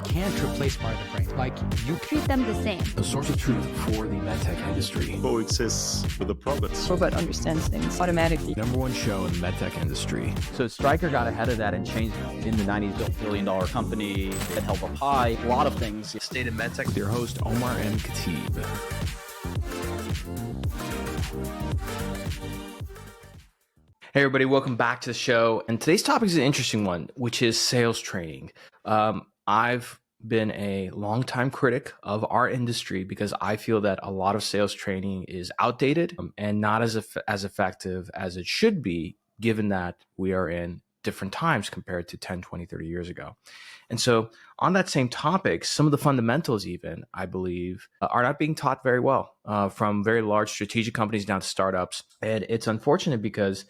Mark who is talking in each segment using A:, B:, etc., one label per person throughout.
A: can't replace part of the brain. Like you
B: treat them the same.
C: A source of truth for the medtech industry.
D: Coexists with the prophets.
E: Robot understands things automatically.
C: Number one show in the medtech industry.
F: So Stryker got ahead of that and changed in the 90s, built $1 billion company that held up high, a lot of things.
C: State of MedTech with your host, Omar and Khateeb.
G: Hey everybody, welcome back to the show. And today's topic is an interesting one, which is sales training. I've been a longtime critic of our industry because I feel that a lot of sales training is outdated and not as effective as it should be, given that we are in different times compared to 10, 20, 30 years ago. And so on that same topic, some of the fundamentals even, I believe, are not being taught very well from very large strategic companies down to startups. And it's unfortunate because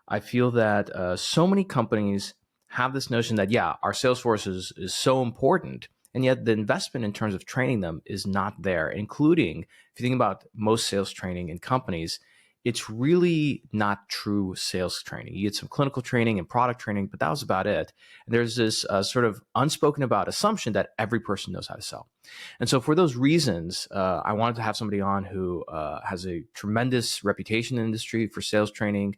G: I feel that so many companies have this notion that, yeah, our sales force is so important, and yet the investment in terms of training them is not there, including, if you think about most sales training in companies, it's really not true sales training. You get some clinical training and product training, but that was about it. And there's this sort of unspoken about assumption that every person knows how to sell. And so for those reasons, I wanted to have somebody on who has a tremendous reputation in the industry for sales training,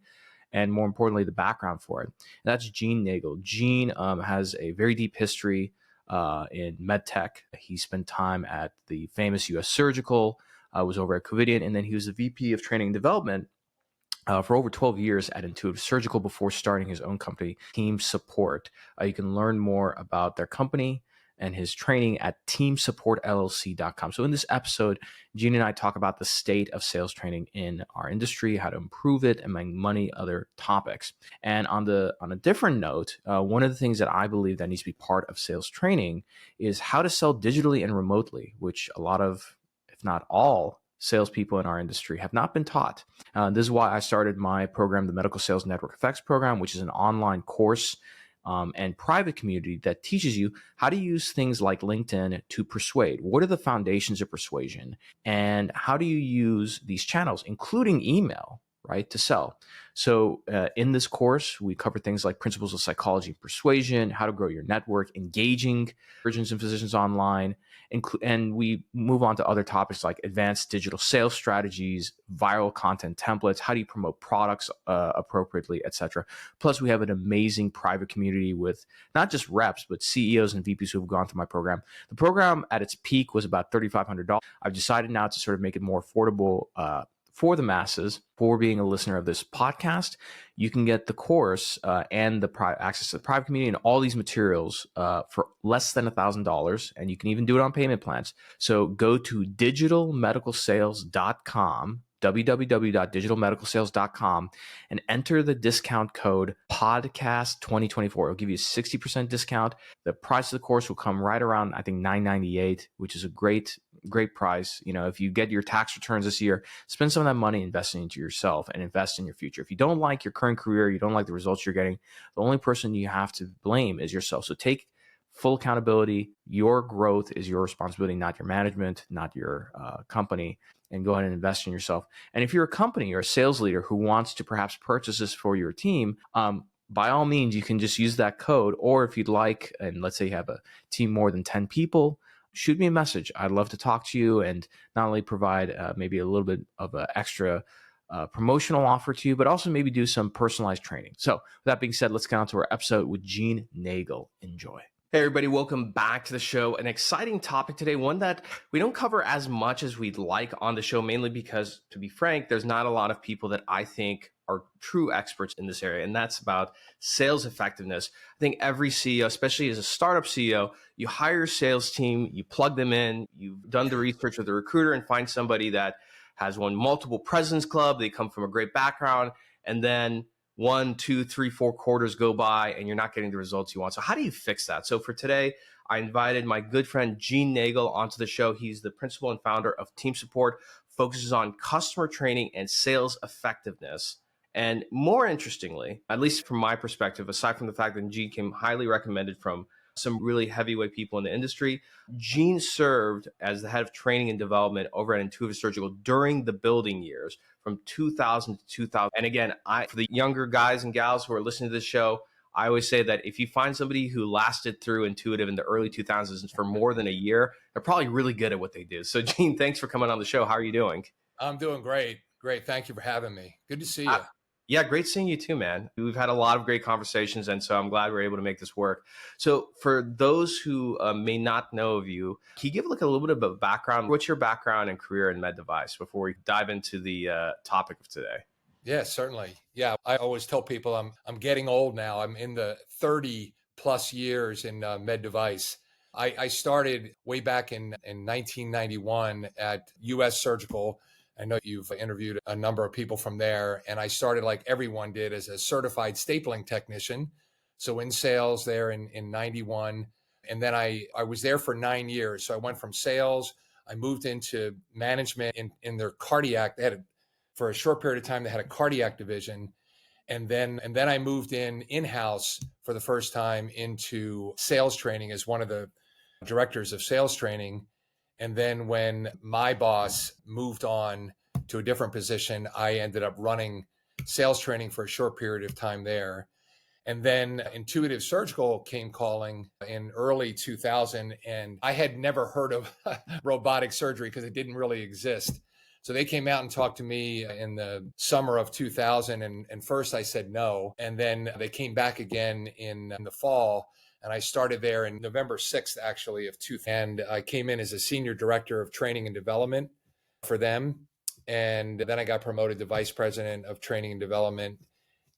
G: and more importantly, the background for it. And that's Gene Nagel. Gene has a very deep history in medtech. He spent time at the famous U.S. Surgical, was over at Cadence, and then he was the VP of Training and Development for over 12 years at Intuitive Surgical before starting his own company, Team Support. You can learn more about their company and his training at teamsupportllc.com. So in this episode, Gene and I talk about the state of sales training in our industry, how to improve it, and many other topics. And on a different note, one of the things that I believe that needs to be part of sales training is how to sell digitally and remotely, which a lot of, if not all, salespeople in our industry have not been taught. This is why I started my program, the Medical Sales Network Effects Program, which is an online course and private community that teaches you how to use things like LinkedIn to persuade. What are the foundations of persuasion? And how do you use these channels, including email, right, to sell? So in this course, we cover things like principles of psychology and persuasion, how to grow your network, engaging surgeons and physicians online, and we move on to other topics like advanced digital sales strategies, viral content templates, how do you promote products appropriately, etc. Plus, we have an amazing private community with not just reps, but CEOs and VPs who have gone through my program. The program at its peak was about $3,500. I've decided now to sort of make it more affordable for the masses. For being a listener of this podcast, you can get the course and the access to the private community and all these materials for less than $1,000, and you can even do it on payment plans. So go to digitalmedicalsales.com, www.digitalmedicalsales.com, and enter the discount code podcast2024. It'll give you a 60% discount. The price of the course will come right around, I think, $998, which is a great price. You know, if you get your tax returns this year, spend some of that money investing into yourself and invest in your future. If you don't like your current career, you don't like the results you're getting, the only person you have to blame is yourself. So take full accountability. Your growth is your responsibility, not your management, not your company, and go ahead and invest in yourself. And if you're a company or a sales leader who wants to perhaps purchase this for your team, by all means, you can just use that code. Or if you'd like, and let's say you have a team more than 10 people, shoot me a message. I'd love to talk to you and not only provide maybe a little bit of an extra promotional offer to you, but also maybe do some personalized training. So with that being said, let's get on to our episode with Gene Nagel. Enjoy. Hey everybody, welcome back to the show. An exciting topic today, one that we don't cover as much as we'd like on the show, mainly because, to be frank, there's not a lot of people that I think are true experts in this area, and that's about sales effectiveness. I think every CEO, especially as a startup CEO, you hire a sales team, you plug them in, you've done the research with the recruiter and find somebody that has won multiple President's Club, they come from a great background, and then 1, 2, 3, 4 quarters go by and you're not getting the results you want. So how do you fix that? So for today, I invited my good friend Gene Nagel onto the show. He's the principal and founder of Team Support, focuses on customer training and sales effectiveness. And more interestingly, at least from my perspective, aside from the fact that Gene came highly recommended from some really heavyweight people in the industry, Gene served as the head of training and development over at Intuitive Surgical during the building years from 2000 to 2000. And again, for the younger guys and gals who are listening to this show, I always say that if you find somebody who lasted through Intuitive in the early 2000s for more than a year, they're probably really good at what they do. So Gene, thanks for coming on the show. How are you doing?
B: I'm doing great. Great. Thank you for having me. Good to see you.
G: Yeah, great seeing you too, man. We've had a lot of great conversations, and so I'm glad we're able to make this work. So for those who may not know of you, can you give like a little bit of a background? What's your background and career in med device before we dive into the topic of today?
B: Yeah, certainly. Yeah, I always tell people I'm getting old now. I'm in the 30 plus years in med device. I started way back in 1991 at US Surgical. I know you've interviewed a number of people from there, and I started like everyone did as a certified stapling technician. So in sales there in 91. And then I was there for 9 years. So I went from sales, I moved into management in their cardiac. They had for a short period of time, they had a cardiac division. And then I moved in-house for the first time into sales training as one of the directors of sales training. And then when my boss moved on to a different position, I ended up running sales training for a short period of time there. And then Intuitive Surgical came calling in early 2000, and I had never heard of robotic surgery because it didn't really exist. So they came out and talked to me in the summer of 2000. And first I said no. And then they came back again in the fall. And I started there in November 6th, actually, of 2000. And I came in as a senior director of training and development for them. And then I got promoted to vice president of training and development.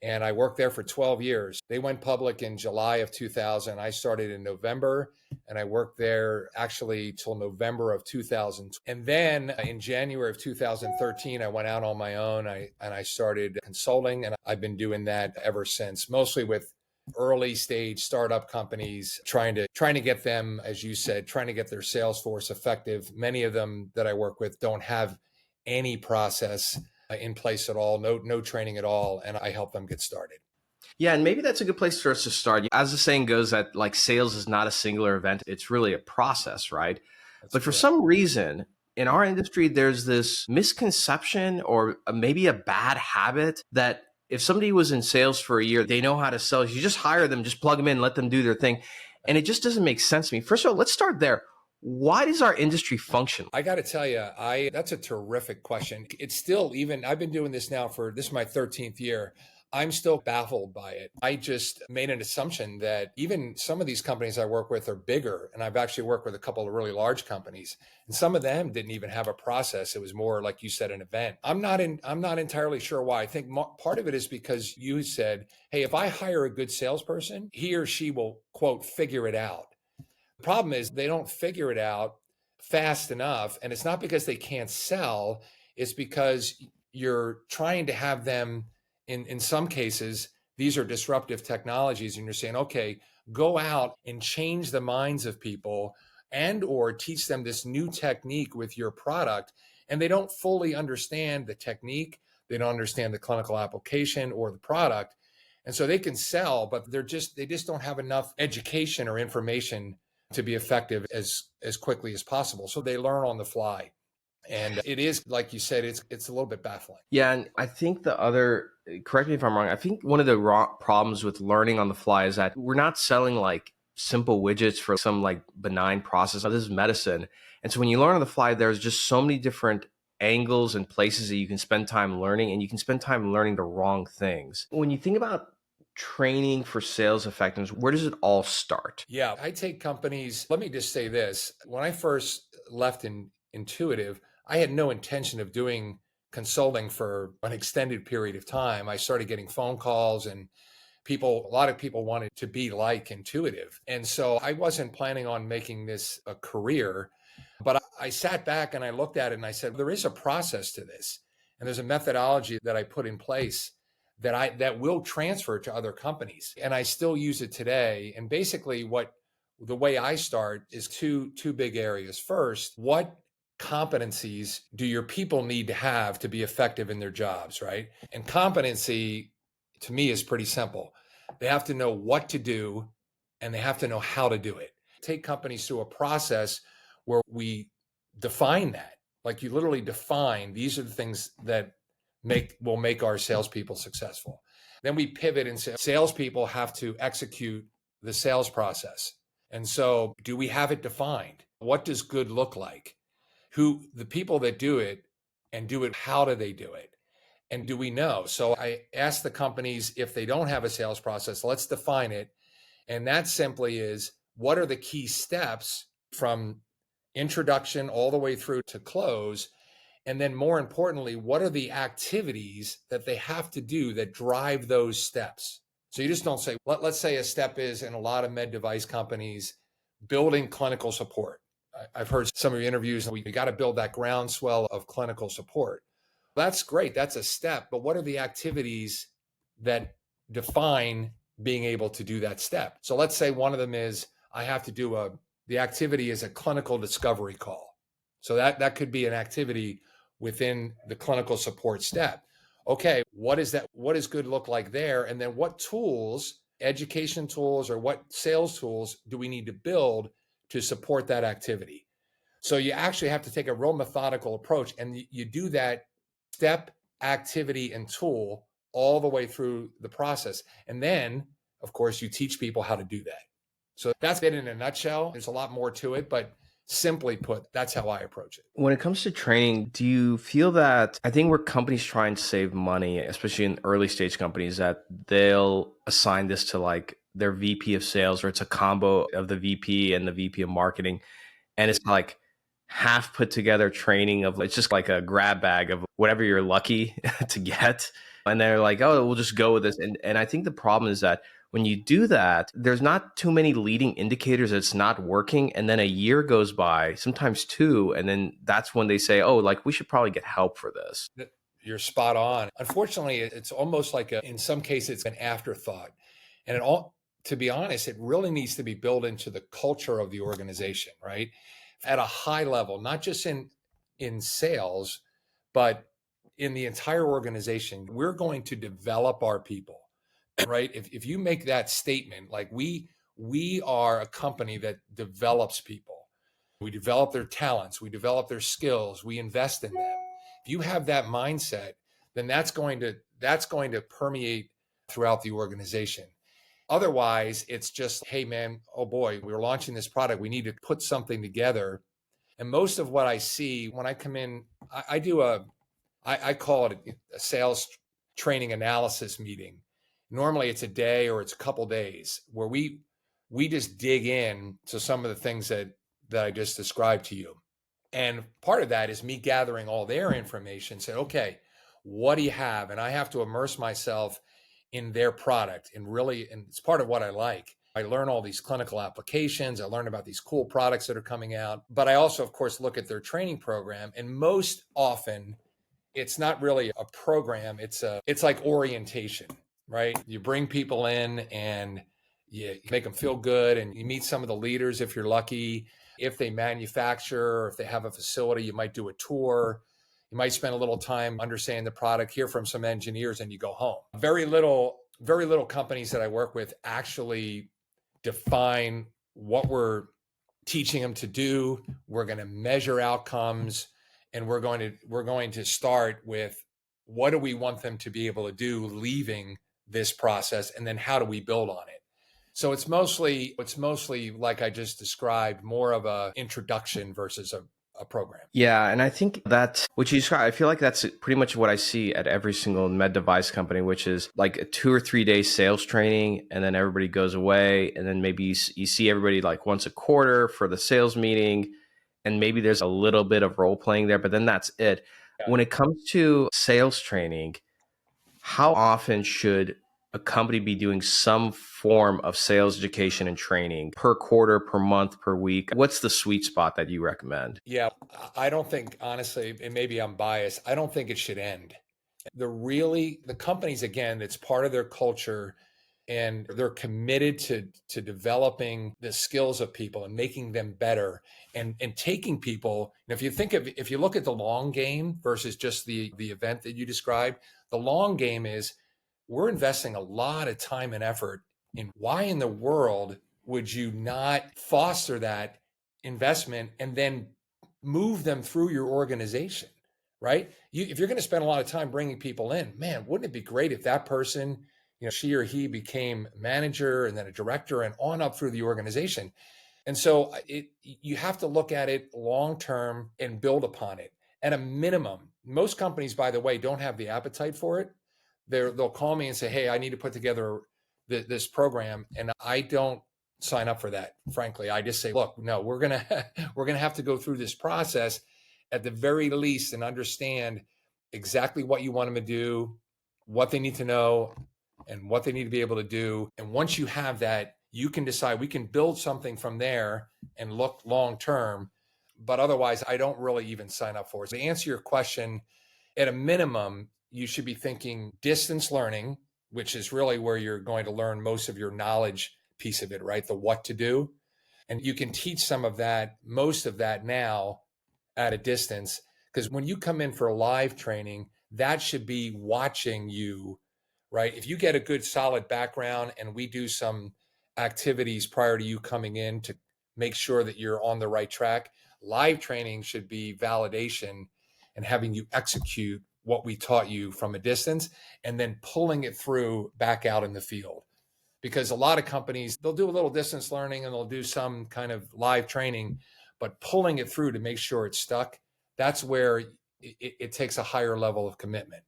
B: And I worked there for 12 years. They went public in July of 2000. I started in November, and I worked there actually till November of 2000. And then in January of 2013, I went out on my own. I started consulting, and I've been doing that ever since, mostly with early stage startup companies, trying to get them, as you said, trying to get their sales force effective. Many of them that I work with don't have any process in place at all, no training at all, and I help them get started.
G: Yeah, and maybe that's a good place for us to start. As the saying goes, that like sales is not a singular event, it's really a process, right? But for some reason, in our industry, there's this misconception or maybe a bad habit that if somebody was in sales for a year, they know how to sell. You just hire them, just plug them in, let them do their thing. And it just doesn't make sense to me. First of all, let's start there. Why does our industry function?
B: I got to tell you, that's a terrific question. It's still, even I've been doing this now this is my 13th year. I'm still baffled by it. I just made an assumption that even some of these companies I work with are bigger. And I've actually worked with a couple of really large companies, and some of them didn't even have a process. It was more like you said, an event. I'm not entirely sure why. I think part of it is because you said, hey, if I hire a good salesperson, he or she will, quote, figure it out. The problem is they don't figure it out fast enough. And it's not because they can't sell. It's because you're trying to have them, in some cases, these are disruptive technologies. And you're saying, okay, go out and change the minds of people and or teach them this new technique with your product. And they don't fully understand the technique. They don't understand the clinical application or the product. And so they can sell, but they just don't have enough education or information to be effective as quickly as possible. So they learn on the fly. And it is, like you said, it's a little bit baffling.
G: Yeah, and I think correct me if I'm wrong, I think one of the problems with learning on the fly is that we're not selling like simple widgets for some like benign process. This is medicine. And so when you learn on the fly, there's just so many different angles and places that you can spend time learning, and you can spend time learning the wrong things. When you think about training for sales effectiveness, where does it all start?
B: Yeah, I take companies, let me just say this. When I first left Intuitive, I had no intention of doing consulting for an extended period of time. I started getting phone calls, and a lot of people wanted to be like Intuitive. And so I wasn't planning on making this a career, but I sat back and I looked at it and I said, there is a process to this. And there's a methodology that I put in place that will transfer to other companies. And I still use it today. And basically the way I start is two big areas. First, what competencies do your people need to have to be effective in their jobs, right? And competency to me is pretty simple. They have to know what to do, and they have to know how to do it. Take companies through a process where we define that. Like you literally define, these are the things that will make our salespeople successful. Then we pivot and say salespeople have to execute the sales process. And so do we have it defined? What does good look like? Who the people that do it and do it, how do they do it? And do we know? So I ask the companies, if they don't have a sales process, let's define it. And that simply is, what are the key steps from introduction all the way through to close? And then more importantly, what are the activities that they have to do that drive those steps? So you just don't say, let's say a step is, in a lot of med device companies, building clinical support. I've heard some of your interviews, we got to build that groundswell of clinical support. That's great. That's a step. But what are the activities that define being able to do that step? So let's say one of them is, I have to do the activity is a clinical discovery call. So that could be an activity within the clinical support step. Okay, what is that? What does good look like there? And then what tools, education tools, or what sales tools do we need to build to support that activity? So you actually have to take a real methodical approach, and you do that step, activity, and tool all the way through the process. And then, of course, you teach people how to do that. So that's it in a nutshell. There's a lot more to it, but simply put, that's how I approach it.
G: When it comes to training, do you feel that, I think where companies try and save money, especially in early stage companies, that they'll assign this to like their VP of sales, or it's a combo of the VP and the VP of marketing. And it's like half put together training of, it's just like a grab bag of whatever you're lucky to get. And they're like, oh, we'll just go with this. And I think the problem is that when you do that, there's not too many leading indicators that it's not working. And then a year goes by, sometimes two. And then that's when they say, oh, like we should probably get help for this.
B: You're spot on. Unfortunately, it's almost like in some cases, it's an afterthought. And to be honest, it really needs to be built into the culture of the organization, right? At a high level, not just in sales, but in the entire organization. We're going to develop our people, right? If you make that statement, like we are a company that develops people. We develop their talents, we develop their skills, we invest in them. If you have that mindset, then that's going to permeate throughout the organization. Otherwise, it's just, hey man, oh boy, we're launching this product. We need to put something together. And most of what I see when I come in, I call it a sales training analysis meeting. Normally it's a day or it's a couple days where we just dig in to some of the things that I just described to you. And part of that is me gathering all their information, say, okay, what do you have? And I have to immerse myself in their product and it's part of what I like. I learn all these clinical applications. I learn about these cool products that are coming out, but I also, of course, look at their training program. And most often it's not really a program. It's like orientation, right? You bring people in and you make them feel good, and you meet some of the leaders if you're lucky. If they manufacture or if they have a facility, you might do a tour. You might spend a little time understanding the product, hear from some engineers, and you go home. Very little companies that I work with actually define what we're teaching them to do. We're going to measure outcomes, and we're going to start with, what do we want them to be able to do leaving this process, and then how do we build on it? So it's mostly like I just described, more of a introduction versus a program.
G: Yeah. And I think that what you described, I feel like that's pretty much what I see at every single med device company, which is like a 2 or 3 day sales training. And then everybody goes away. And then maybe you see everybody like once a quarter for the sales meeting. And maybe there's a little bit of role playing there, but then that's it. Yeah. When it comes to sales training, how often should a company be doing some form of sales education and training? Per quarter, per month, per week? What's the sweet spot that you recommend?
B: Yeah, I don't think, honestly, and maybe I'm biased, I don't think it should end. The companies, again, it's part of their culture, and they're committed to developing the skills of people and making them better, and taking people. And if you look at the long game versus just the event that you described, the long game is, we're investing a lot of time and effort in, why in the world would you not foster that investment and then move them through your organization, right? If you're going to spend a lot of time bringing people in, man, wouldn't it be great if that person she or he became manager and then a director and on up through the organization. And so you have to look at it long-term and build upon it. At a minimum, most companies, by the way, don't have the appetite for it. They'll call me and say, hey, I need to put together this program. And I don't sign up for that. Frankly, I just say, look, no, we're going to have to go through this process at the very least and understand exactly what you want them to do, what they need to know, and what they need to be able to do. And once you have that, you can decide we can build something from there and look long term. But otherwise, I don't really even sign up for it. To answer your question, at a minimum, you should be thinking distance learning, which is really where you're going to learn most of your knowledge piece of it, right? The what to do. And you can teach some of that, most of that now at a distance. Because when you come in for a live training, that should be watching you, right? If you get a good solid background and we do some activities prior to you coming in to make sure that you're on the right track, live training should be validation and having you execute what we taught you from a distance and then pulling it through back out in the field. Because a lot of companies, they'll do a little distance learning and they'll do some kind of live training, but pulling it through to make sure it's stuck, that's where it takes a higher level of commitment.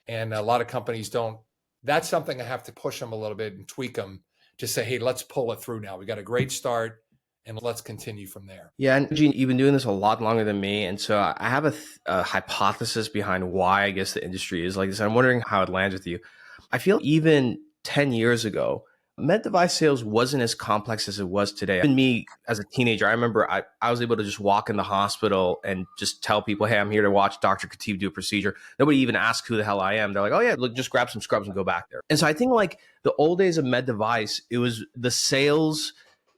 B: And a lot of companies don't. That's something I have to push them a little bit and tweak them to say, hey, let's pull it through now. We got a great start and let's continue from there.
G: Yeah, and Gene, you've been doing this a lot longer than me. And so I have a hypothesis behind why I guess the industry is like this. I'm wondering how it lands with you. I feel even 10 years ago, med device sales wasn't as complex as it was today. Even me as a teenager, I remember I was able to just walk in the hospital and just tell people, hey, I'm here to watch Dr. Khateeb do a procedure. Nobody even asked who the hell I am. They're like, oh yeah, look, just grab some scrubs and go back there. And so I think like the old days of med device, it was the sales,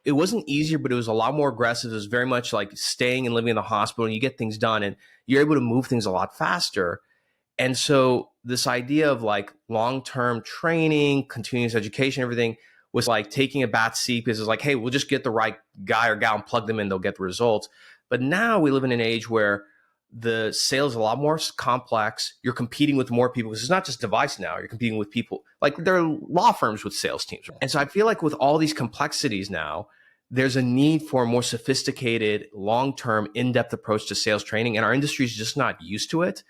G: it wasn't easier, but it was a lot more aggressive. It was very much like staying and living in the hospital and you get things done and you're able to move things a lot faster. And so this idea of like long-term training, continuous education, everything was like taking a back seat because it's like, hey, we'll just get the right guy or gal and plug them in, they'll get the results. But now we live in an age where the sales is a lot more complex. You're competing with more people because it's not just device now. You're competing with people. Like there are law firms with sales teams. And so I feel like with all these complexities now, there's a need for a more sophisticated, long-term, in-depth approach to sales training. And our industry is just not used to it.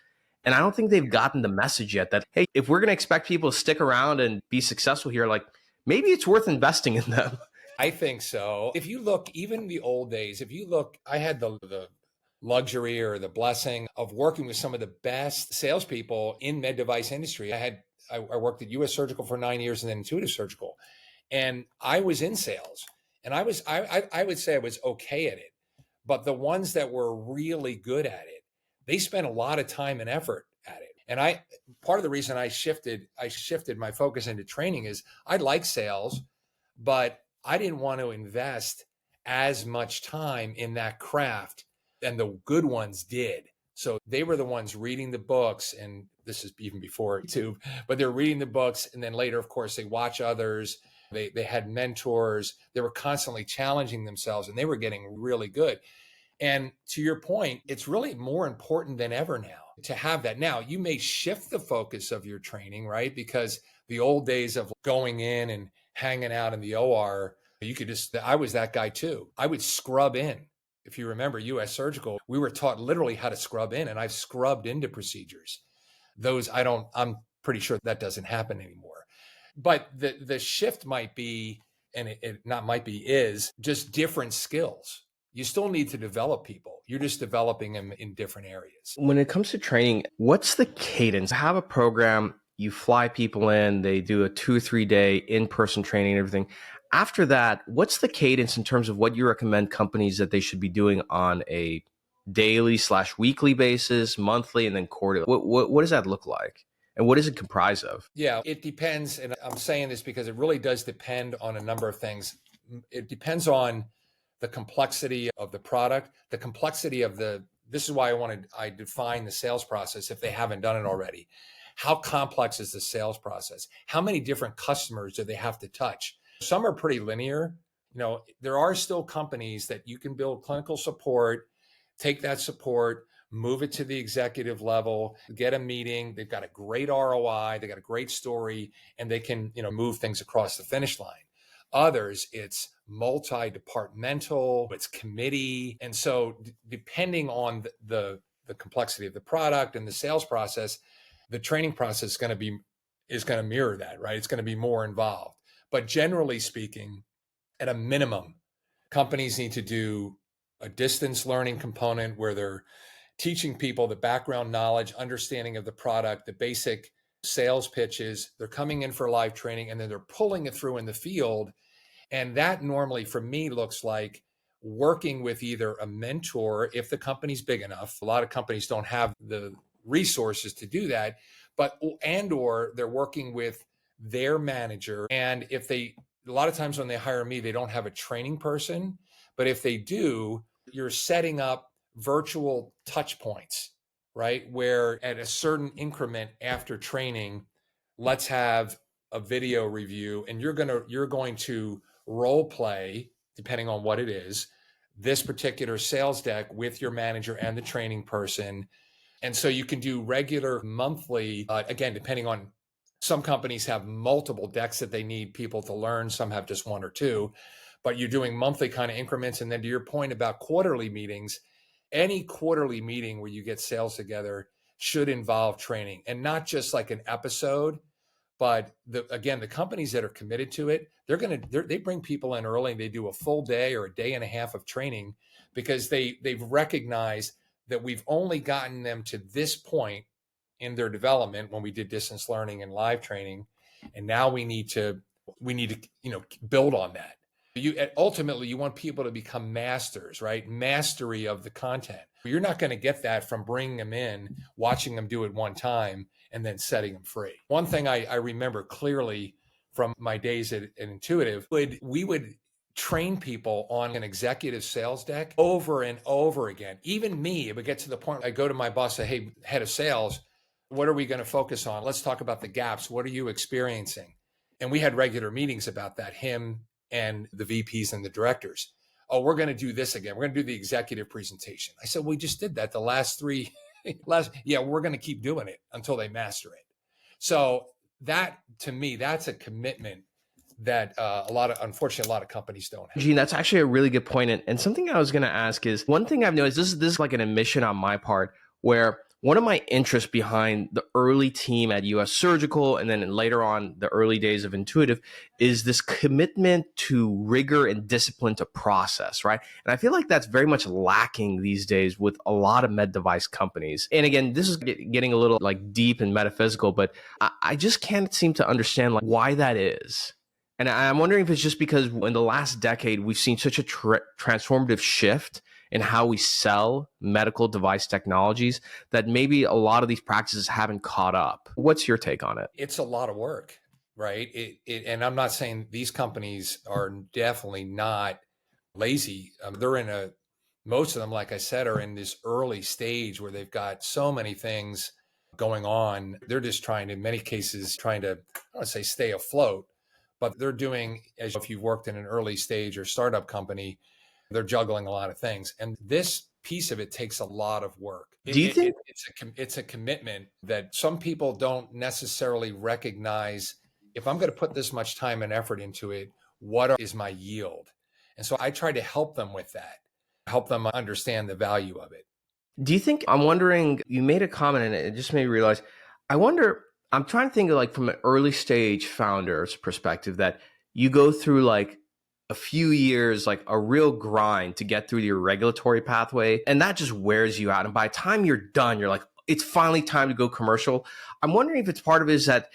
G: And I don't think they've gotten the message yet that, hey, if we're going to expect people to stick around and be successful here, like maybe it's worth investing in them.
B: I think so. If you look, even the old days, if you look, I had the luxury or the blessing of working with some of the best salespeople in med device industry. I worked at US Surgical for 9 years and then Intuitive Surgical. And I was in sales and I would say I was okay at it, but the ones that were really good at it, they spent a lot of time and effort at it. And part of the reason I shifted my focus into training is I like sales, but I didn't want to invest as much time in that craft and the good ones did. So they were the ones reading the books, and this is even before YouTube, but they're reading the books. And then later, of course, they watch others. They had mentors. They were constantly challenging themselves and they were getting really good. And to your point, it's really more important than ever now to have that. Now, you may shift the focus of your training, right? Because the old days of going in and hanging out in the OR, I was that guy too. I would scrub in. If you remember US Surgical, we were taught literally how to scrub in, and I've scrubbed into procedures. I'm pretty sure that doesn't happen anymore. But the shift might be, and is just different skills. You still need to develop people. You're just developing them in different areas.
G: When it comes to training, what's the cadence? Have a program, you fly people in, they do a 2 or 3 day in-person training and everything. After that, what's the cadence in terms of what you recommend companies that they should be doing on a daily/weekly basis, monthly, and then quarterly? What does that look like? And what does it comprise of?
B: Yeah, it depends. And I'm saying this because it really does depend on a number of things. It depends on the complexity of the product, the complexity of this is why I define the sales process if they haven't done it already. How complex is the sales process? How many different customers do they have to touch? Some are pretty linear. There are still companies that you can build clinical support, take that support, move it to the executive level, get a meeting. They've got a great ROI, they got a great story, and they can, move things across the finish line. Others, it's multi-departmental, it's committee. And so depending on the complexity of the product and the sales process, the training process is going to mirror that, right? It's going to be more involved. But generally speaking, at a minimum, companies need to do a distance learning component where they're teaching people the background knowledge, understanding of the product, the basic sales pitches. They're coming in for live training, and then they're pulling it through in the field. And that normally for me looks like working with either a mentor, if the company's big enough. A lot of companies don't have the resources to do that, or they're working with their manager. And a lot of times when they hire me, they don't have a training person, but if they do, you're setting up virtual touch points, right? Where at a certain increment after training, let's have a video review, and you're going to role play, depending on what it is, this particular sales deck with your manager and the training person. And so you can do regular monthly, again, depending on, some companies have multiple decks that they need people to learn. Some have just one or two, but you're doing monthly kind of increments. And then to your point about quarterly meetings, any quarterly meeting where you get sales together should involve training, and not just like an episode. But the companies that are committed to it, they bring people in early, and they do a full day or a day and a half of training, because they've recognized that we've only gotten them to this point in their development when we did distance learning and live training, and now we need to build on that. Ultimately, you want people to become masters, right? Mastery of the content. You're not going to get that from bringing them in, watching them do it one time, and then setting them free. One thing I remember clearly from my days at Intuitive, we would train people on an executive sales deck over and over again. Even me, it would get to the point I go to my boss, say, hey, head of sales, what are we going to focus on? Let's talk about the gaps. What are you experiencing? And we had regular meetings about that, him and the VPs and the directors. Oh, we're going to do this again. We're going to do the executive presentation. I said, we just did that the last three. Yeah, we're going to keep doing it until they master it. So that, to me, that's a commitment that unfortunately, a lot of companies don't have.
G: Gene, that's actually a really good point. And something I was going to ask is, one thing I've noticed, this is like an admission on my part, where one of my interests behind the early team at US Surgical, and then later on the early days of Intuitive, is this commitment to rigor and discipline to process, right? And I feel like that's very much lacking these days with a lot of med device companies. And again, this is getting a little like deep and metaphysical, but I just can't seem to understand like why that is. And I'm wondering if it's just because in the last decade, we've seen such a transformative shift in how we sell medical device technologies that maybe a lot of these practices haven't caught up. What's your take on it?
B: It's a lot of work, right? And I'm not saying these companies are definitely not lazy. Most of them, like I said, are in this early stage where they've got so many things going on. They're just trying to, in many cases, I don't want to say stay afloat, but they're doing, as if you've worked in an early stage or startup company, they're juggling a lot of things. And this piece of it takes a lot of work.
G: Do you think
B: it's a commitment that some people don't necessarily recognize? If I'm going to put this much time and effort into it, what is my yield? And so I try to help them with that, help them understand the value of it.
G: Do you think, I'm wondering, you made a comment and it just made me realize, I'm trying to think of like from an early stage founder's perspective, that you go through like a few years, like a real grind to get through your regulatory pathway. And that just wears you out. And by the time you're done, you're like, it's finally time to go commercial. I'm wondering if it's part of it is that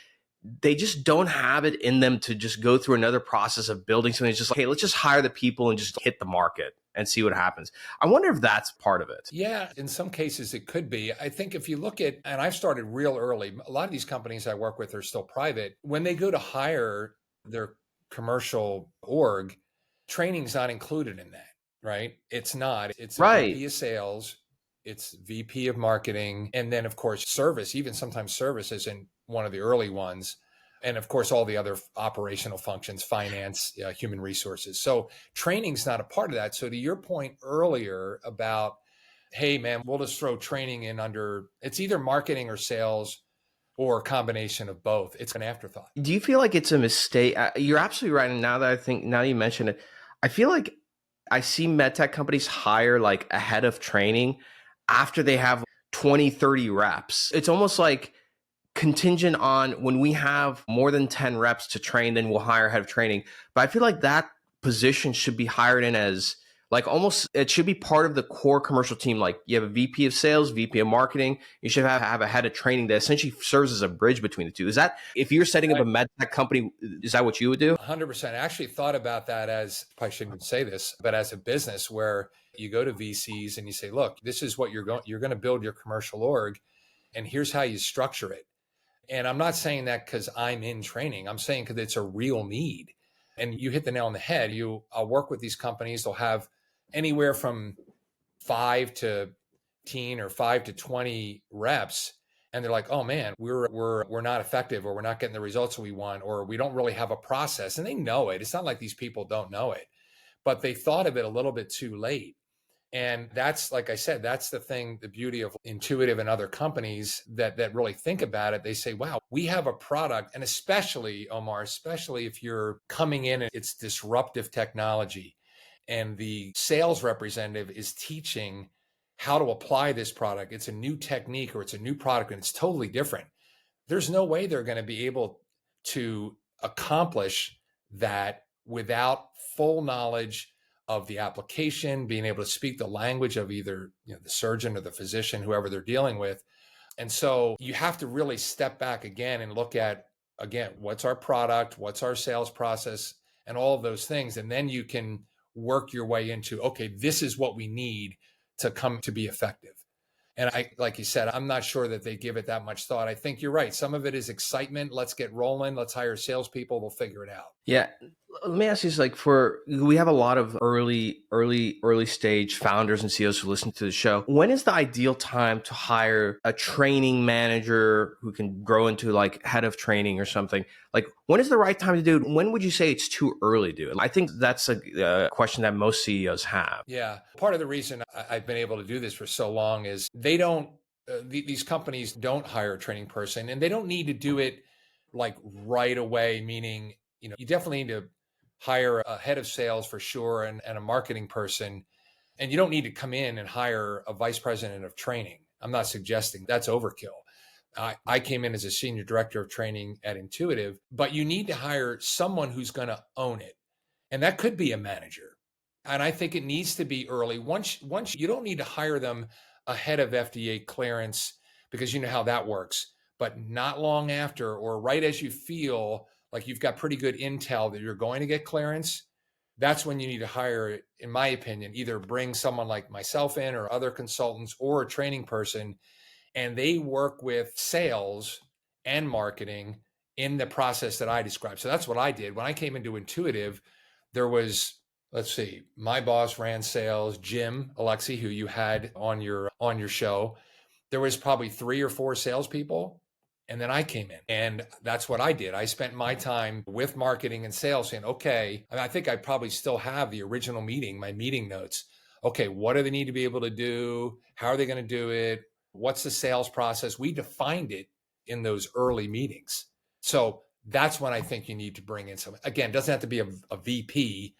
G: they just don't have it in them to just go through another process of building something. It's just like, hey, let's just hire the people and just hit the market and see what happens. I wonder if that's part of it.
B: Yeah, in some cases it could be. I think if you look at, and I've started real early, a lot of these companies I work with are still private. When they go to hire their commercial org, training's not included in that, right? It's not. It's
G: right.
B: VP of sales, it's VP of marketing, and then of course service. Even sometimes service isn't one of the early ones. And of course, all the other operational functions, finance, human resources. So training's not a part of that. So to your point earlier about hey man, we'll just throw training in under, it's either marketing or sales or a combination of both. It's an afterthought.
G: Do you feel like it's a mistake? You're absolutely right. And now that you mention it, I feel like I see medtech companies hire like ahead of training after they have 20, 30 reps. It's almost like contingent on when we have more than 10 reps to train, then we'll hire head of training. But I feel like that position should be hired in as like almost, it should be part of the core commercial team. Like you have a VP of sales, VP of marketing, you should have a head of training that essentially serves as a bridge between the two. Is that, if you're setting up a med tech company, is that what you would do?
B: 100%. I actually thought about that as, probably shouldn't say this, but as a business where you go to VCs and you say, look, this is what you're going to build your commercial org, and here's how you structure it. And I'm not saying that because I'm in training. I'm saying because it's a real need. And you hit the nail on the head. I'll work with these companies. They'll have anywhere from 5 to 10 or 5 to 20 reps. And they're like, oh man, we're not effective, or we're not getting the results we want, or we don't really have a process. And they know it. It's not like these people don't know it, but they thought of it a little bit too late. And that's, like I said, that's the thing, the beauty of Intuitive and other companies that really think about it. They say, wow, we have a product. And especially, Omar, especially if you're coming in and it's disruptive technology and the sales representative is teaching how to apply this product. It's a new technique or it's a new product and it's totally different. There's no way they're going to be able to accomplish that without full knowledge of the application, being able to speak the language of either the surgeon or the physician, whoever they're dealing with. And so you have to really step back again and look at, again, what's our product, what's our sales process, and all of those things. And then you can work your way into, okay, this is what we need to come to be effective. And I, like you said, I'm not sure that they give it that much thought. I think you're right. Some of it is excitement. Let's get rolling. Let's hire salespeople. We'll figure it out.
G: Yeah. Let me ask you, we have a lot of early stage founders and CEOs who listen to the show. When is the ideal time to hire a training manager who can grow into like head of training or something? Like, when is the right time to do it? When would you say it's too early to do it? I think that's a question that most CEOs have.
B: Yeah. Part of the reason I've been able to do this for so long is these companies don't hire a training person, and they don't need to do it like right away, meaning, you definitely need to hire a head of sales for sure and a marketing person. And you don't need to come in and hire a vice president of training. I'm not suggesting that's overkill. I came in as a senior director of training at Intuitive, but you need to hire someone who's going to own it. And that could be a manager. And I think it needs to be early. Once you don't need to hire them ahead of FDA clearance, because you know how that works, but not long after, or right as you feel like you've got pretty good intel that you're going to get clearance, that's when you need to hire, in my opinion, either bring someone like myself in or other consultants or a training person, and they work with sales and marketing in the process that I described. So that's what I did. When I came into Intuitive, there was, let's see, my boss ran sales, Jim Alexi, who you had on your show. There was probably 3 or 4 salespeople. And then I came in, and that's what I did. I spent my time with marketing and sales saying, okay, and I think I probably still have the original meeting, my meeting notes. Okay, what do they need to be able to do? How are they going to do it? What's the sales process? We defined it in those early meetings. So that's when I think you need to bring in someone. Again, it doesn't have to be a VP,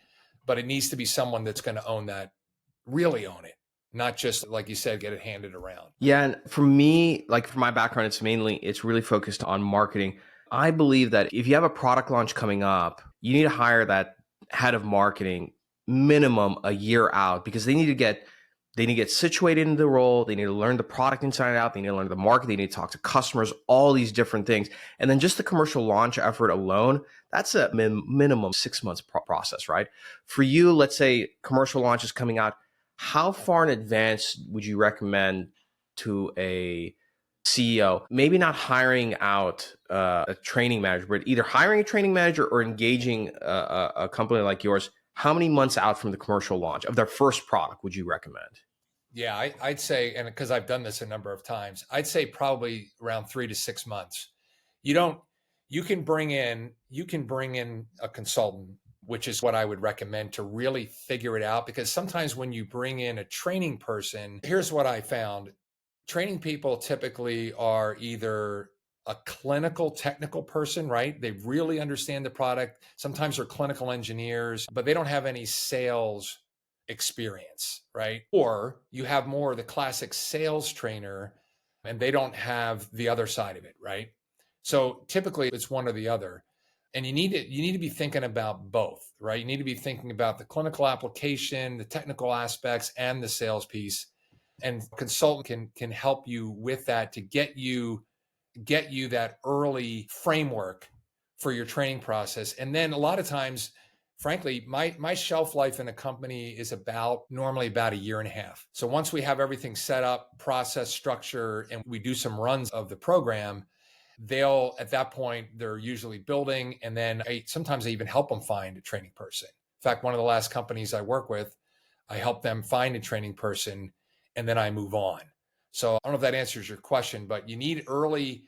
B: but it needs to be someone that's going to own that, really own it. Not just, like you said, get it handed around.
G: Yeah. And for me, like for my background, it's really focused on marketing. I believe that if you have a product launch coming up, you need to hire that head of marketing minimum a year out, because they need to get situated in the role. They need to learn the product inside out. They need to learn the market. They need to talk to customers, all these different things. And then just the commercial launch effort alone, that's a minimum 6 months process, right? For you, let's say commercial launch is coming out. How far in advance would you recommend to a CEO, maybe not hiring out a training manager, but either hiring a training manager or engaging a company like yours? How many months out from the commercial launch of their first product would you recommend?
B: Yeah, I'd say, and because I've done this a number of times, I'd say probably around 3 to 6 months. You can bring in a consultant which is what I would recommend to really figure it out. Because sometimes when you bring in a training person, here's what I found. Training people typically are either a clinical technical person, right? They really understand the product. Sometimes they're clinical engineers, but they don't have any sales experience, right? Or you have more of the classic sales trainer and they don't have the other side of it, right? So typically it's one or the other. And you need to be thinking about both, right? You need to be thinking about the clinical application, the technical aspects, and the sales piece. And consultant can help you with that to get you that early framework for your training process. And then a lot of times, frankly, my shelf life in a company is normally about a year and a half. So once we have everything set up, process, structure, and we do some runs of the program, at that point, they're usually building. And then sometimes I even help them find a training person. In fact, one of the last companies I work with, I help them find a training person and then I move on. So I don't know if that answers your question, but you need early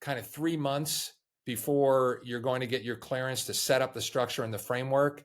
B: kind of 3 months before you're going to get your clearance to set up the structure and the framework.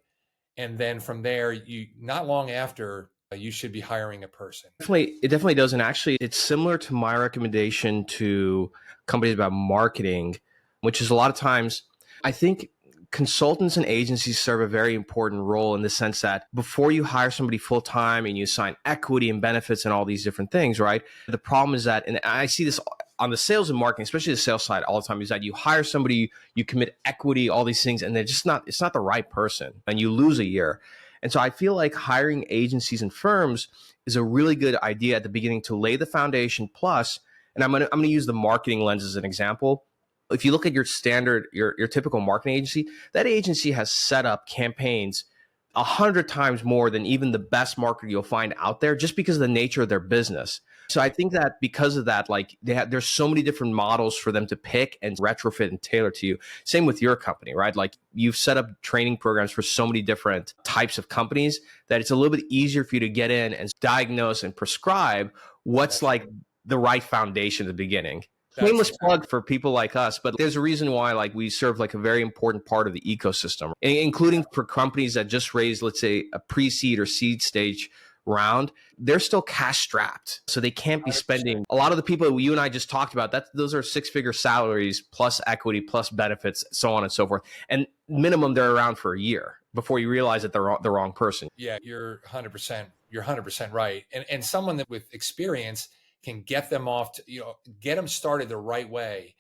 B: And then from there, not long after, you should be hiring a person.
G: It definitely does. And actually, it's similar to my recommendation to companies about marketing, which is a lot of times, I think consultants and agencies serve a very important role in the sense that before you hire somebody full time and you assign equity and benefits and all these different things, right? The problem is that, and I see this on the sales and marketing, especially the sales side all the time, is that you hire somebody, you commit equity, all these things, and it's not the right person and you lose a year. And so I feel like hiring agencies and firms is a really good idea at the beginning to lay the foundation. Plus, and I'm gonna use the marketing lens as an example. If you look at your standard, your typical marketing agency, that agency has set up campaigns 100 times more than even the best marketer you'll find out there, just because of the nature of their business. So I think that because of that, like there's so many different models for them to pick and retrofit and tailor to you. Same with your company, right? Like you've set up training programs for so many different types of companies that it's a little bit easier for you to get in and diagnose and prescribe what's like the right foundation at the beginning. Shameless plug for people like us, but there's a reason why like we serve like a very important part of the ecosystem, including for companies that just raised, let's say, a pre-seed or seed stage round. They're still cash strapped, so they can't be spending. A lot of the people you and I just talked about, those are 6-figure salaries plus equity plus benefits, so on and so forth. And minimum, they're around for a year before you realize that they're the wrong person.
B: Yeah, you're 100% right. And someone that with experience can get them off to, get them started the right way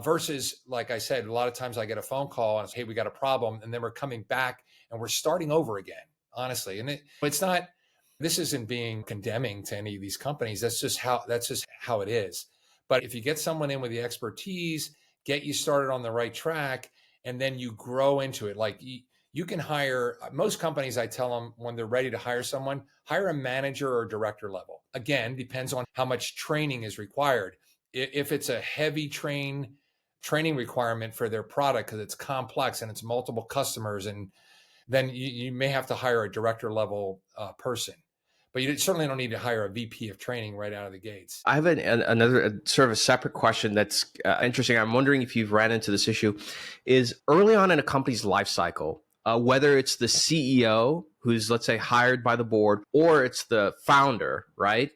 B: versus, like I said, a lot of times I get a phone call and say, hey, we got a problem. And then we're coming back and we're starting over again, honestly. And this isn't being condemning to any of these companies. That's just how it is. But if you get someone in with the expertise, get you started on the right track, and then you grow into it. Like you can hire, most companies, I tell them when they're ready to hire someone, hire a manager or director level. Again, depends on how much training is required. If it's a heavy training requirement for their product because it's complex and it's multiple customers, and then you may have to hire a director level person. But you certainly don't need to hire a VP of training right out of the gates.
G: I have another sort of a separate question that's interesting. I'm wondering if you've ran into this issue, is early on in a company's life cycle, whether it's the CEO who's, let's say, hired by the board, or it's the founder, right?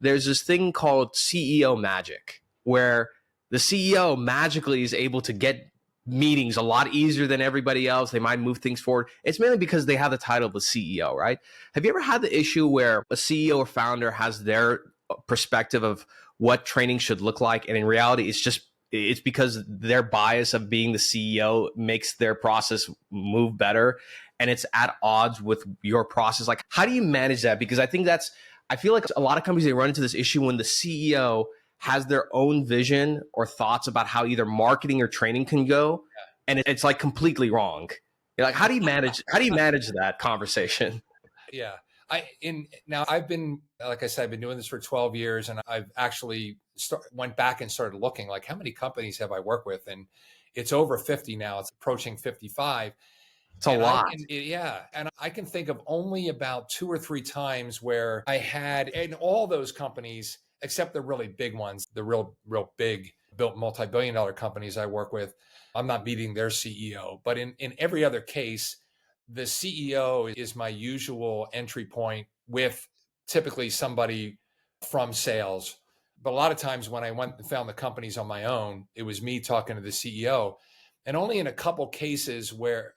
G: There's this thing called CEO magic, where the CEO magically is able to get meetings a lot easier than everybody else. They might move things forward. It's mainly because they have the title of a CEO, right? Have you ever had the issue where a CEO or founder has their perspective of what training should look like, and in reality, it's because their bias of being the CEO makes their process move better, and it's at odds with your process? Like, how do you manage that? Because I feel like a lot of companies, they run into this issue when the CEO has their own vision or thoughts about how either marketing or training can go, and it's like completely wrong. You're like, how do you manage that conversation?
B: Yeah. Now I've been, like I said, I've been doing this for 12 years, and I've actually went back and started looking like how many companies have I worked with, and it's over 50 now. It's approaching 55.
G: It's a lot.
B: And I can think of only about 2 or 3 times where I had in all those companies, except the really big ones, the real big built multi-billion-dollar companies I work with, I'm not meeting their CEO. But in every other case, the CEO is my usual entry point with typically somebody from sales. But a lot of times when I went and found the companies on my own, it was me talking to the CEO. And only in a couple cases where,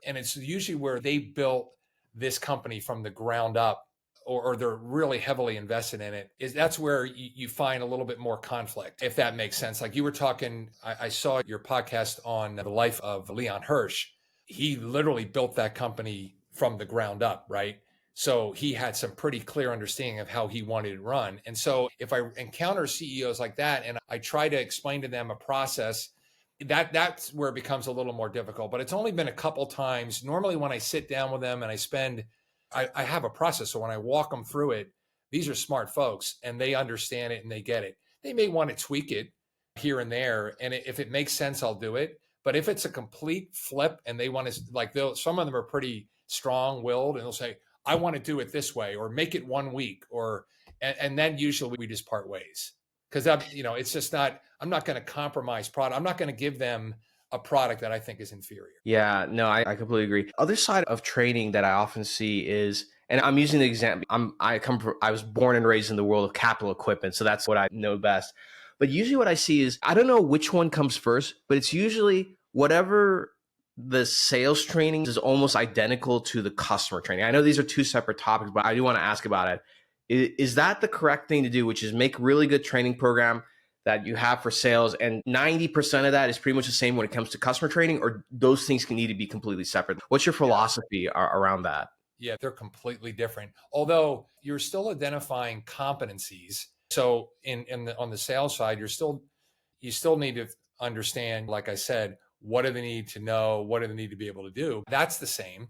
B: and it's usually where they built this company from the ground up, or they're really heavily invested in it, is that's where you find a little bit more conflict, if that makes sense. Like you were talking, I saw your podcast on the life of Leon Hirsch. He literally built that company from the ground up, right? So he had some pretty clear understanding of how he wanted it run. And so if I encounter CEOs like that and I try to explain to them a process, that's where it becomes a little more difficult. But it's only been a couple times. Normally when I sit down with them and I have a process. So when I walk them through it, these are smart folks and they understand it and they get it. They may want to tweak it here and there. And if it makes sense, I'll do it. But if it's a complete flip and they want to, like, some of them are pretty strong-willed and they'll say, I want to do it this way, or make it 1 week, and then usually we just part ways. Because it's just not, I'm not going to compromise product. I'm not going to give them a product that I think is inferior.
G: Yeah, no, I completely agree. Other side of training that I often see is, and I'm using the example, I was born and raised in the world of capital equipment, so that's what I know best. But usually what I see is, I don't know which one comes first, but it's usually whatever the sales training is almost identical to the customer training. I know these are two separate topics, but I do want to ask about it. Is that the correct thing to do, which is make really good training program that you have for sales, and 90% of that is pretty much the same when it comes to customer training, or those things can need to be completely separate? What's your philosophy around that?
B: Yeah, they're completely different. Although you're still identifying competencies. So on the sales side, you still need to understand, like I said, what do they need to know? What do they need to be able to do? That's the same.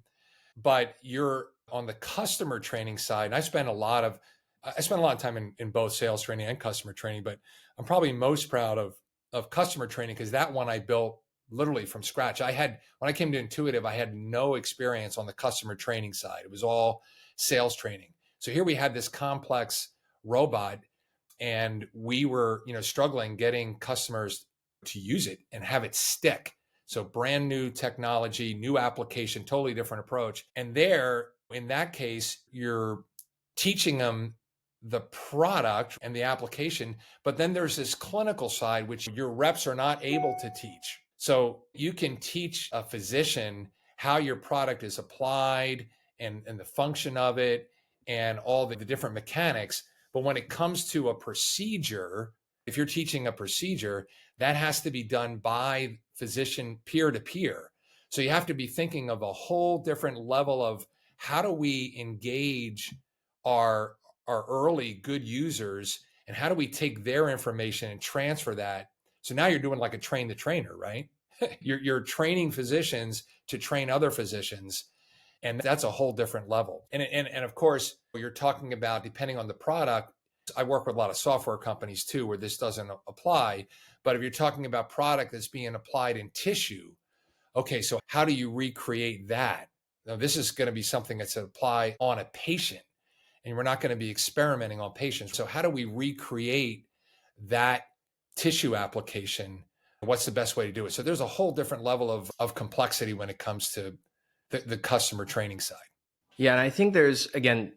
B: But you're on the customer training side, and I spent a lot of time in both sales training and customer training, but I'm probably most proud of customer training because that one I built literally from scratch. When I came to Intuitive, I had no experience on the customer training side. It was all sales training. So here we had this complex robot, and we were, struggling getting customers to use it and have it stick. So brand new technology, new application, totally different approach. And in that case, you're teaching them the product and the application, but then there's this clinical side, which your reps are not able to teach. So you can teach a physician how your product is applied and the function of it and all the different mechanics. But when it comes to a procedure, if you're teaching a procedure, that has to be done by physician peer to peer. So you have to be thinking of a whole different level of how do we engage our early good users, and how do we take their information and transfer that? So now you're doing like a train the trainer, right? You're training physicians to train other physicians. And that's a whole different level. And of course, you're talking about, depending on the product, I work with a lot of software companies too, where this doesn't apply. But if you're talking about product that's being applied in tissue, okay, so how do you recreate that? Now, this is going to be something that's applied on a patient, and we're not going to be experimenting on patients. So how do we recreate that tissue application? What's the best way to do it? So there's a whole different level of complexity when it comes to the customer training side.
G: Yeah, and I think there's, again,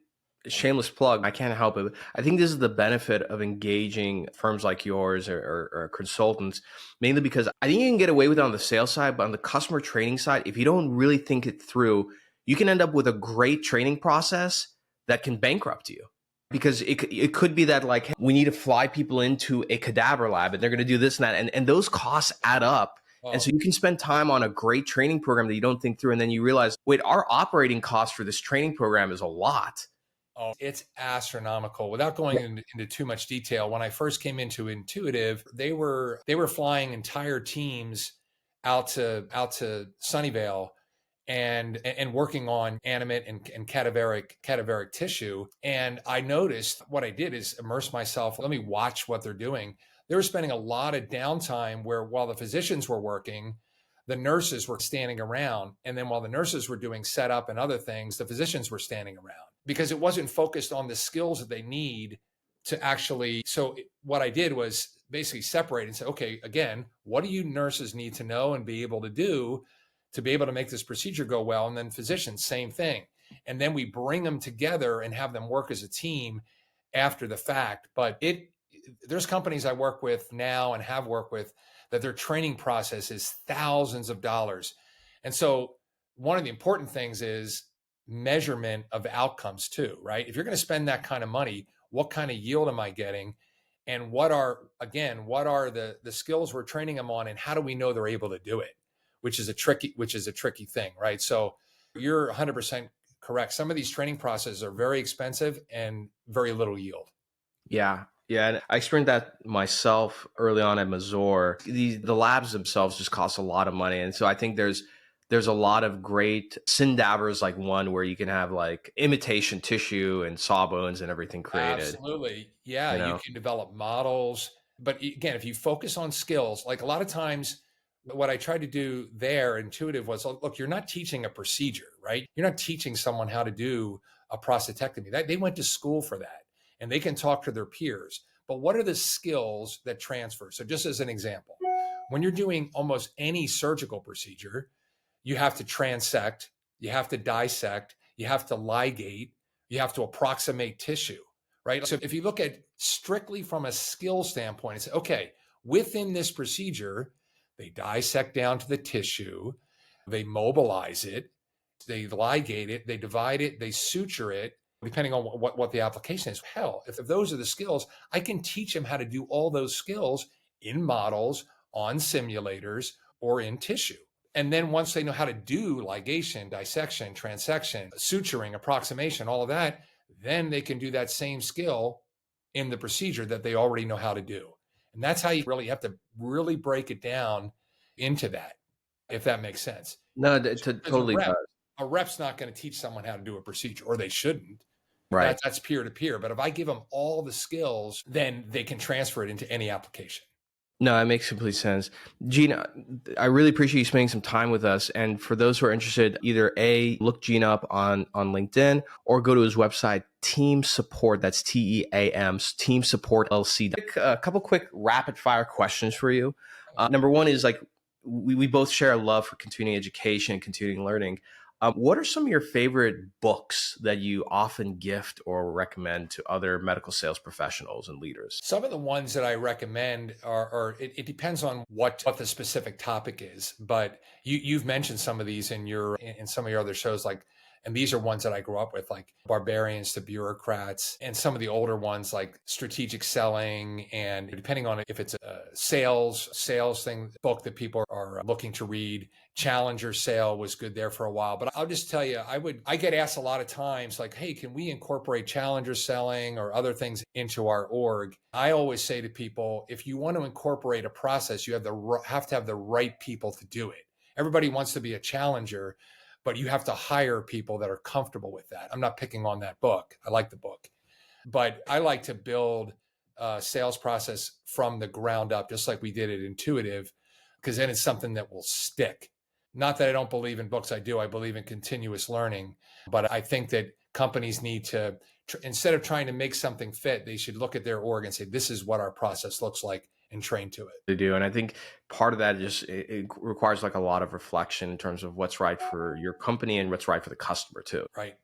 G: shameless plug, I can't help it. I think this is the benefit of engaging firms like yours or consultants, mainly because I think you can get away with it on the sales side, but on the customer training side, if you don't really think it through, you can end up with a great training process that can bankrupt you. Because it could be that, like, we need to fly people into a cadaver lab and they're going to do this and that. And those costs add up. Oh. And so you can spend time on a great training program that you don't think through. And then you realize, wait, our operating cost for this training program is a lot.
B: Oh, it's astronomical. Without going into too much detail, when I first came into Intuitive, they were flying entire teams out to Sunnyvale and working on animate and cadaveric tissue. And I noticed, what I did is immerse myself. Let me watch what they're doing. They were spending a lot of downtime where, while the physicians were working, the nurses were standing around. And then while the nurses were doing setup and other things, the physicians were standing around, because it wasn't focused on the skills that they need to actually. So what I did was basically separate and say, okay, again, what do you nurses need to know and be able to do to be able to make this procedure go well. And then physicians, same thing. And then we bring them together and have them work as a team after the fact. But there's companies I work with now and have worked with that their training process is thousands of dollars. And so one of the important things is measurement of outcomes too, right? If you're going to spend that kind of money, what kind of yield am I getting? And what are the skills we're training them on, and how do we know they're able to do it? Which is a tricky thing, right? So you're 100% correct. Some of these training processes are very expensive and very little yield.
G: Yeah. Yeah. And I experienced that myself early on at Mazor. The labs themselves just cost a lot of money. And so I think there's a lot of great Syndavers, like one where you can have like imitation tissue and sawbones and everything created.
B: Absolutely. Yeah. You can develop models. But again, if you focus on skills, like a lot of times what I tried to do there, intuitive, was, look, you're not teaching a procedure, right? You're not teaching someone how to do a prostatectomy. They went to school for that, and they can talk to their peers. But what are the skills that transfer? So just as an example, when you're doing almost any surgical procedure, you have to transect, you have to dissect, you have to ligate, you have to approximate tissue, right? So if you look at strictly from a skill standpoint and say, okay, within this procedure, they dissect down to the tissue, they mobilize it, they ligate it, they divide it, they suture it, depending on what the application is. Hell, if those are the skills, I can teach them how to do all those skills in models, on simulators, or in tissue. And then once they know how to do ligation, dissection, transection, suturing, approximation, all of that, then they can do that same skill in the procedure that they already know how to do. And that's how you really have to really break it down into that, if that makes sense.
G: No, it totally does.
B: A rep's not going to teach someone how to do a procedure, or they shouldn't.
G: Right.
B: That's peer-to-peer. But if I give them all the skills, then they can transfer it into any application.
G: No, that makes complete sense. Gene, I really appreciate you spending some time with us. And for those who are interested, either look Gene up on LinkedIn, or go to his website, Team Support. That's TEAM, Team Support LC. A couple quick rapid fire questions for you. Number one is, like, we both share a love for continuing education and continuing learning. What are some of your favorite books that you often gift or recommend to other medical sales professionals and leaders?
B: Some of the ones that I recommend are it depends on what the specific topic is, but you've mentioned some of these in some of your other shows, like, and these are ones that I grew up with, like Barbarians to Bureaucrats, and some of the older ones like Strategic Selling, and depending on if it's a sales thing book that people are looking to read. Challenger Sale was good there for a while. But I'll just tell you, I get asked a lot of times, like, hey, can we incorporate Challenger Selling or other things into our org? I always say to people, if you want to incorporate a process, you have to have the right people to do it. Everybody wants to be a challenger, but you have to hire people that are comfortable with that. I'm not picking on that book. I like the book. But I like to build a sales process from the ground up, just like we did at Intuitive, because then it's something that will stick. Not that I don't believe in books. I do. I believe in continuous learning. But I think that companies need to, instead of trying to make something fit, they should look at their org and say, this is what our process looks like, and train to it.
G: They do. And I think part of that it requires like a lot of reflection in terms of what's right for your company and what's right for the customer too.
B: Right.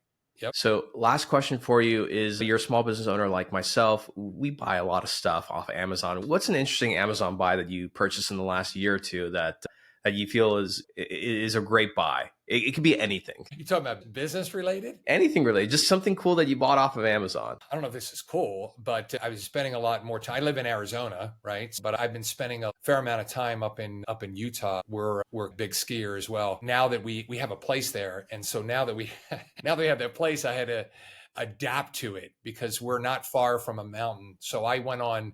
B: Yep.
G: So last question for you is, you're a small business owner like myself. We buy a lot of stuff off of Amazon. What's an interesting Amazon buy that you purchased in the last year or two that you feel is a great buy? It could be anything.
B: You talking about business related?
G: Anything related, just something cool that you bought off of Amazon.
B: I don't know if this is cool, but I was spending a lot more time. I live in Arizona, right? But I've been spending a fair amount of time up in Utah. We're a big skier as well. Now that we have a place there, and so now that we have that place, I had to adapt to it because we're not far from a mountain. So I went on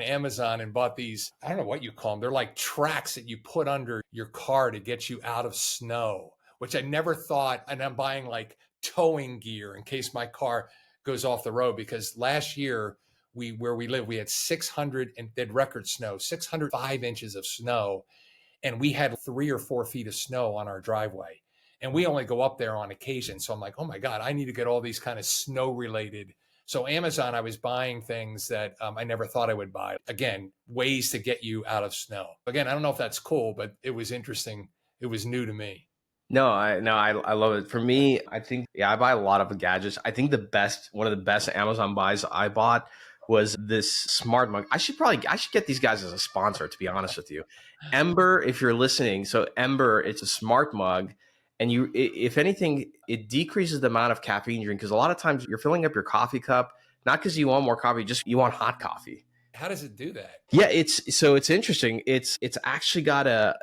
B: Amazon and bought these, I don't know what you call them. They're like tracks that you put under your car to get you out of snow, which I never thought. And I'm buying like towing gear in case my car goes off the road, because last year where we live, we had 600 and did record snow, 605 inches of snow. And we had 3 or 4 feet of snow on our driveway. And we only go up there on occasion. So I'm like, oh my God, I need to get all these kind of snow related. So Amazon, I was buying things that I never thought I would buy. Again, ways to get you out of snow. Again, I don't know if that's cool, but it was interesting it was new to me.
G: I love it. For me, I think, I buy a lot of gadgets. I think one of the best Amazon buys I bought was this smart mug. I should get these guys as a sponsor, to be honest with you. Ember, if you're listening. So Ember, it's a smart mug. And if anything, it decreases the amount of caffeine you drink, because a lot of times you're filling up your coffee cup, not because you want more coffee, just you want hot coffee.
B: How does it do that?
G: Yeah, it's interesting. It's actually got a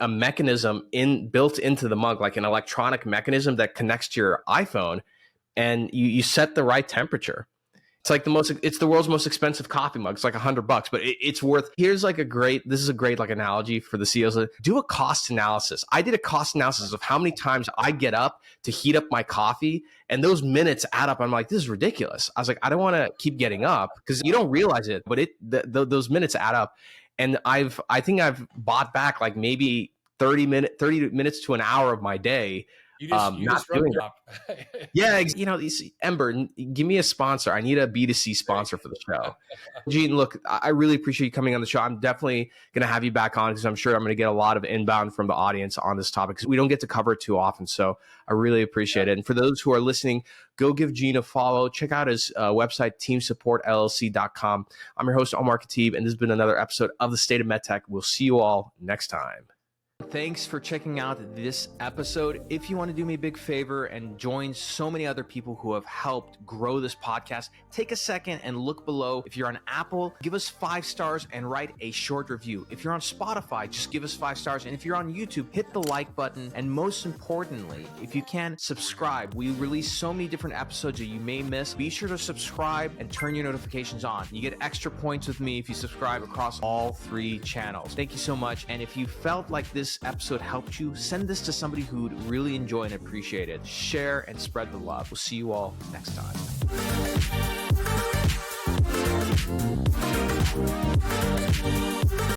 G: mechanism built into the mug, like an electronic mechanism that connects to your iPhone, and you set the right temperature. It's like it's the world's most expensive coffee mug. It's like $100, but it's worth. This is a great like analogy for the CEOs. Do a cost analysis. I did a cost analysis of how many times I get up to heat up my coffee, and those minutes add up. I'm like, this is ridiculous. I was like, I don't want to keep getting up, because you don't realize it, but those minutes add up. And I think I've bought back like maybe 30 minutes to an hour of my day.
B: You just
G: doing
B: it.
G: Yeah, Ember, give me a sponsor. I need a B2C sponsor for the show. Gene, look, I really appreciate you coming on the show. I'm definitely going to have you back on, because I'm sure I'm going to get a lot of inbound from the audience on this topic, because we don't get to cover it too often. So I really appreciate it. And for those who are listening, go give Gene a follow. Check out his website, teamsupportllc.com. I'm your host, Omar Khateeb, and this has been another episode of the State of MedTech. We'll see you all next time. Thanks for checking out this episode. If you want to do me a big favor and join so many other people who have helped grow this podcast, take a second and look below. If you're on Apple, give us 5 stars and write a short review. If you're on Spotify, just give us 5 stars. And if you're on YouTube, hit the like button. And most importantly, if you can, subscribe. We release so many different episodes that you may miss. Be sure to subscribe and turn your notifications on. You get extra points with me if you subscribe across all 3 channels. Thank you so much. And if you felt like this episode helped you, send this to somebody who'd really enjoy and appreciate it. Share and spread the love. We'll see you all next time.